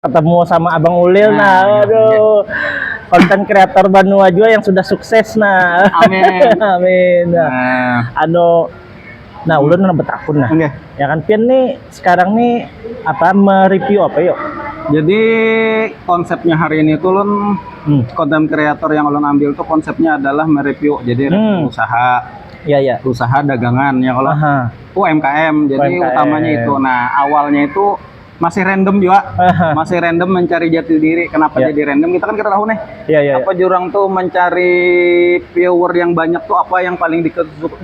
Ketemu sama Abang Ulil, nah aduh, konten kreator Banua juga yang sudah sukses, nah Amin. amin. Nah ulun nambah akun, nah ya kan Pian nih sekarang nih apa mereview apa yuk. Jadi konsepnya hari ini tuh Lun konten kreator yang Ulun ambil tuh konsepnya adalah mereview. Jadi usaha, ya usaha dagangan ya kalau UMKM. Jadi UMKM. utamanya itu. Nah awalnya itu masih random juga, masih random mencari jati diri. Kenapa jadi random? Kita kan tahu nih, apa jurang tuh mencari viewer yang banyak tuh apa yang paling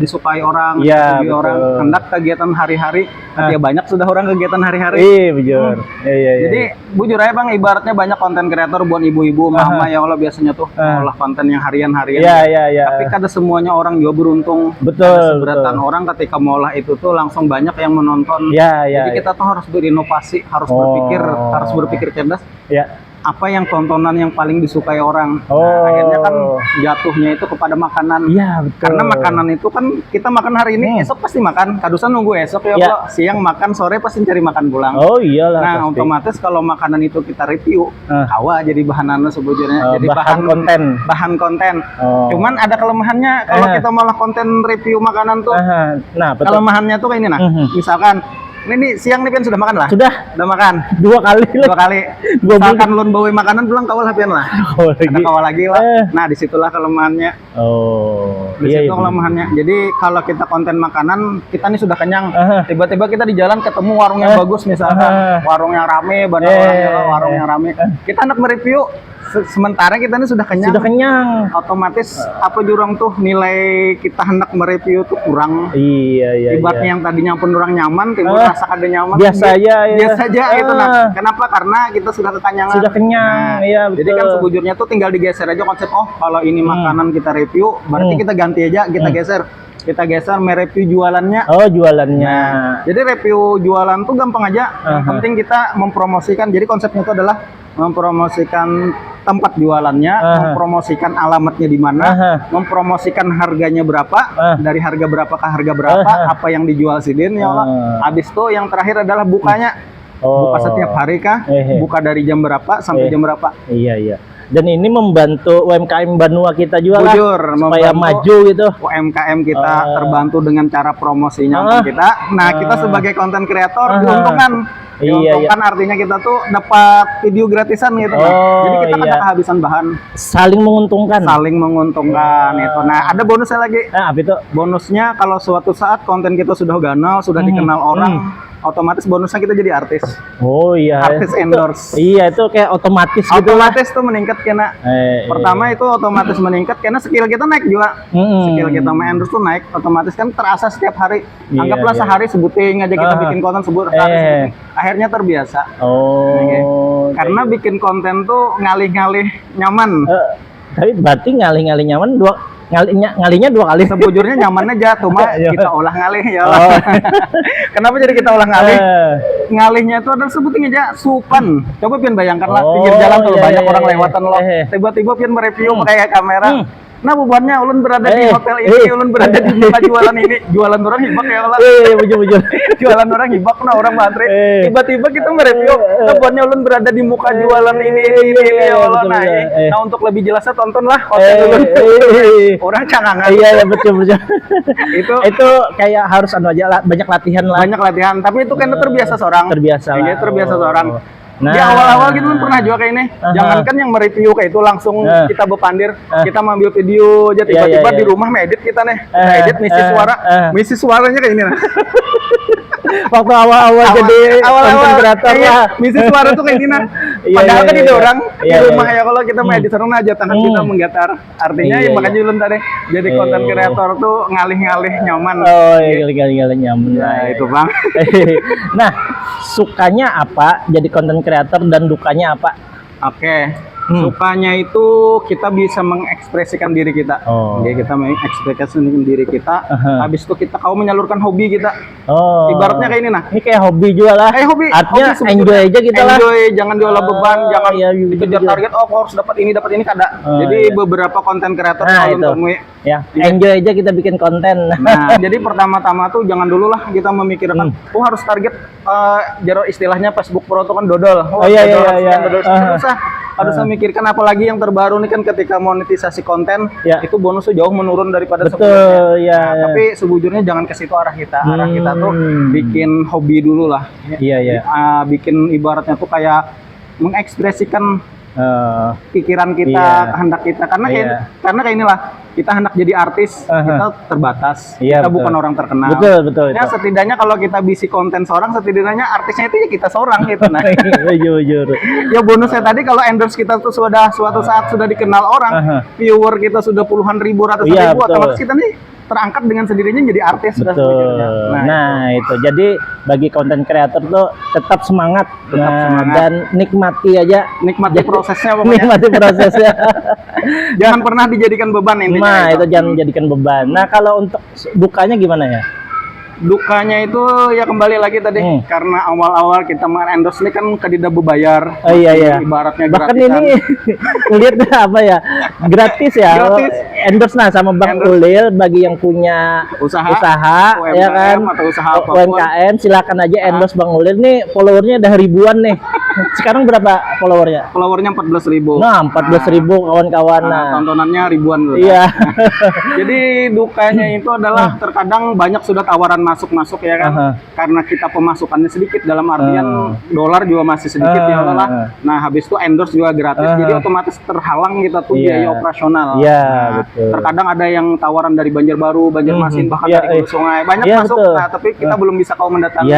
disukai orang, orang hendak kegiatan hari-hari, ya banyak sudah orang kegiatan hari-hari. Iya bujur. Jadi bujur aja Bang, ibaratnya banyak konten kreator buat ibu-ibu, mama ya Allah biasanya tuh olah konten yang harian-harian. Tapi kada semuanya orang juga beruntung. Betul. Seberatan orang ketika mengolah itu tuh langsung banyak yang menonton. Jadi kita tuh harus berinovasi, harus berpikir cerdas. Apa yang tontonan yang paling disukai orang. Nah, akhirnya kan jatuhnya itu kepada makanan. Karena makanan itu kan kita makan hari ini, esok pasti makan. Kadusan nunggu esok ya Allah. Siang makan, sore pasti cari makan pulang. Oh iyalah. Nah, pasti. Otomatis kalau makanan itu kita review, kawa jadi bahanannya sebujurnya. Jadi bahan konten. Cuman ada kelemahannya kalau kita malah konten review makanan tuh. Nah, betul. Kelemahannya tuh kayak ini nah. Misalkan ini siang nih Pian sudah makan lah. Udah makan. Dua kali. Misalkan Lun bawa makanan pulang kawal Pian lah. Kawal lagi lah. Nah, disitulah kelemahannya. Disitu kelemahannya. Jadi kalau kita konten makanan, kita nih sudah kenyang. Tiba-tiba kita di jalan ketemu warung yang bagus misalkan. Warung yang rame, warung yang rame. Kita hendak mereview. Sementara kita ini sudah kenyang. Otomatis apa jurang tuh nilai kita hendak mereview tuh kurang. Ibaratnya yang tadinya pun orang nyaman, timbul rasa ada nyaman. Biasa aja gitu nah. Kenapa? Karena kita sudah kekenyangan. Sudah kenyang. Betul. Jadi kan sebujurnya tuh tinggal digeser aja konsep. Oh, kalau ini makanan kita review, berarti kita ganti aja, kita geser. Kita geser mereview jualannya. Jualannya. Nah, jadi review jualan tuh gampang aja. Yang penting kita mempromosikan. Jadi konsepnya itu adalah mempromosikan tempat jualannya, mempromosikan alamatnya di mana, mempromosikan harganya berapa, dari harga berapa ke harga berapa, apa yang dijual sidin ya Allah. Habis itu yang terakhir adalah bukanya. Buka setiap hari kah? Buka dari jam berapa sampai jam berapa? Iya. Dan ini membantu UMKM Banua kita juga supaya maju gitu. UMKM kita terbantu dengan cara promosinya kita. Nah, kita sebagai konten kreator diuntungkan. Diuntungkan artinya kita tuh dapat video gratisan gitu. Jadi kita kan kehabisan bahan. Saling menguntungkan itu. Nah, ada bonusnya lagi. Apa itu? Bonusnya kalau suatu saat konten kita sudah ganal, sudah dikenal orang, otomatis bonusnya kita jadi artis. Artis endorse. Iya, itu kayak otomatis gitu. Otomatis tuh meningkat karena pertama itu otomatis meningkat karena skill kita naik juga. Skill kita endorse tuh naik, otomatis kan terasa setiap hari. Anggaplah sehari sebuting aja kita bikin konten sebuting. Akhirnya terbiasa. Karena bikin konten tuh ngalih-ngalih nyaman. Tapi berarti ngalih-ngalih nyaman ngalinya dua kali. Sebujurnya nyamannya aja, cuma kita olah ngalih ya. Kenapa jadi kita olah ngalih? Ngalihnya itu adalah sebutin aja supan. Coba Pian bayangkan lah pinggir jalan kalau banyak orang lewatan loh. Tiba-tiba Pian mereview pakai kamera. Nah, bebannya ulun berada di hotel ini, ulun berada di tempat jualan ini. Jualan orang hibak ya Allah. Bujur. Jualan orang hibak, nah orang mantri. Tiba-tiba kita mereview, bebannya ulun berada di muka jualan ini ya Allah. Nah, untuk lebih jelasnya tontonlah konten ulun. Orang cangangan. Iya, betul. Itu kayak harus aja banyak latihan lah. Banyak latihan, tapi itu kan terbiasa seorang. Terbiasa seorang. Nah, di awal-awal gitu pernah juga kayak ini. Jangankan yang mereview kayak itu langsung kita bepandir, kita mengambil video aja tiba-tiba di rumah ngedit kita nih. Kita edit misi suaranya kayak ini nah. Waktu awal-awal jadi konten kreator lah. Misi suara tuh kayak gini nah. Padahal kan itu orang di rumah ya kalau kita edit seru aja tangan kita menggetar. Artinya ya makanya belum tadi jadi konten kreator tuh ngalih-ngalih nyaman. Ngalih-ngalih nyaman. Nah, itu Bang. Nah, sukanya apa jadi konten kreator dan dukanya apa? Sukanya itu kita bisa mengekspresikan diri kita. Oke, kita mengekspresikan diri kita. Habis itu kita kau menyalurkan hobi kita. Ibaratnya kayak ini nah. Ini kayak hobi juga lah. Kayak hobi. Artinya hobi enjoy aja kita lah. Enjoy, jangan diolah beban, jangan dikejar betul. target. Oh, kau harus dapat ini kada. Jadi beberapa konten kreator itu. Ya, enjoy aja kita bikin konten. Nah, jadi pertama-tama tuh jangan dulu lah kita memikirkan, oh harus target istilahnya Facebook Pro itu kan dodol. Dodol susah. Harus memikirkan apalagi yang terbaru nih kan ketika monetisasi konten itu bonusnya jauh menurun daripada sebelumnya. Tapi sejujurnya jangan ke situ arah kita. Arah kita tuh bikin hobi dulu lah. Bikin ibaratnya tuh kayak mengekspresikan pikiran kita, kehendak kita karena kayak inilah kita hendak jadi artis, kita terbatas, kita bukan orang terkenal. Betul. Ya setidaknya kalau kita bisi konten seorang, setidaknya artisnya itu ya kita seorang gitu. Nah, ya bonusnya tadi kalau endorse kita tuh sudah suatu saat sudah dikenal orang, viewer kita sudah puluhan ribu, ratusan ribu, otomatis kita nih terangkat dengan sendirinya jadi artis. Nah, itu jadi bagi konten kreator tuh tetap semangat, dan nikmati prosesnya pokoknya. Nikmati prosesnya. Jangan pernah dijadikan beban intinya. Nah, itu jangan jadikan beban. Nah, kalau untuk dukanya gimana ya? Dukanya itu ya kembali lagi tadi karena awal-awal kita mengendorse ini kan tidak berbayar. Ibaratnya bahkan gratisan. Ini lihat apa ya, gratis ya. Endorse sama Bang Ulil bagi yang punya usaha UMKM, ya kan, atau usaha UMKM silakan aja endorse Bang Ulil nih. Followernya udah ribuan nih. Sekarang berapa followernya? Followernya 14.000. Nah, 14.000 kawan-kawan. Tontonannya ribuan loh. Iya. Jadi dukanya itu adalah terkadang banyak sudah tawaran masuk ya kan, karena kita pemasukannya sedikit dalam artian dolar juga masih sedikit ya Allah. Nah habis itu endorse juga gratis, jadi otomatis terhalang kita tuh biaya operasional. Terkadang ada yang tawaran dari Banjarbaru, Banjarmasin, bahkan dari Hulu Sungai banyak masuk. Nah tapi kita belum bisa kau mendatangi.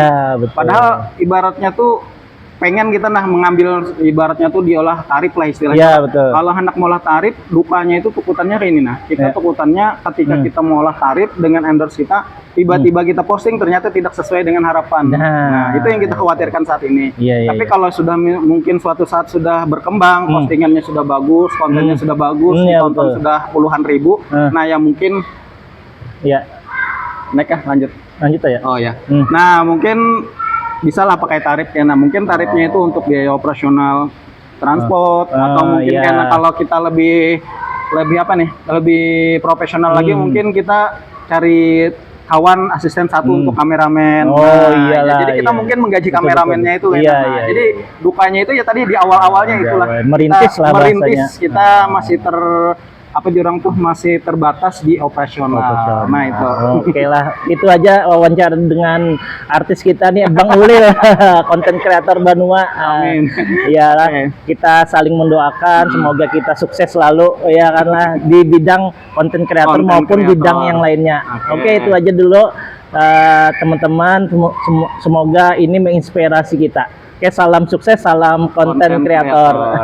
Padahal ibaratnya tuh pengen kita mengambil ibaratnya tuh diolah tarif lah istilahnya. Kalau hendak mengolah tarif, dukanya itu tukutannya kayak ini nah. Kita tukutannya ketika kita mengolah tarif dengan endorse kita, tiba-tiba kita posting ternyata tidak sesuai dengan harapan. Nah, itu yang kita khawatirkan saat ini. Tapi kalau sudah mungkin suatu saat sudah berkembang, postingannya sudah bagus, kontennya sudah bagus, tonton sudah puluhan ribu, nah ya mungkin naik lanjut ya. Nah, mungkin bisa lah pakai tarif ya. Nah, mungkin tarifnya itu untuk biaya operasional transport atau mungkin karena kalau kita lebih profesional lagi, mungkin kita cari kawan asisten satu untuk kameramen. Jadi kita mungkin menggaji kameramennya itu. Jadi dukanya itu ya tadi di awal-awalnya itulah merintis kita masih masih terbatas di operasional. Nah itu. Oke lah, itu aja wawancara dengan artis kita nih Bang Ulil, konten kreator Banua. Amin. Iyalah, kita saling mendoakan semoga kita sukses selalu ya kan lah di bidang konten kreator maupun bidang yang lainnya. Oke, itu aja dulu teman-teman, semoga ini menginspirasi kita. Oke, salam sukses, salam konten kreator.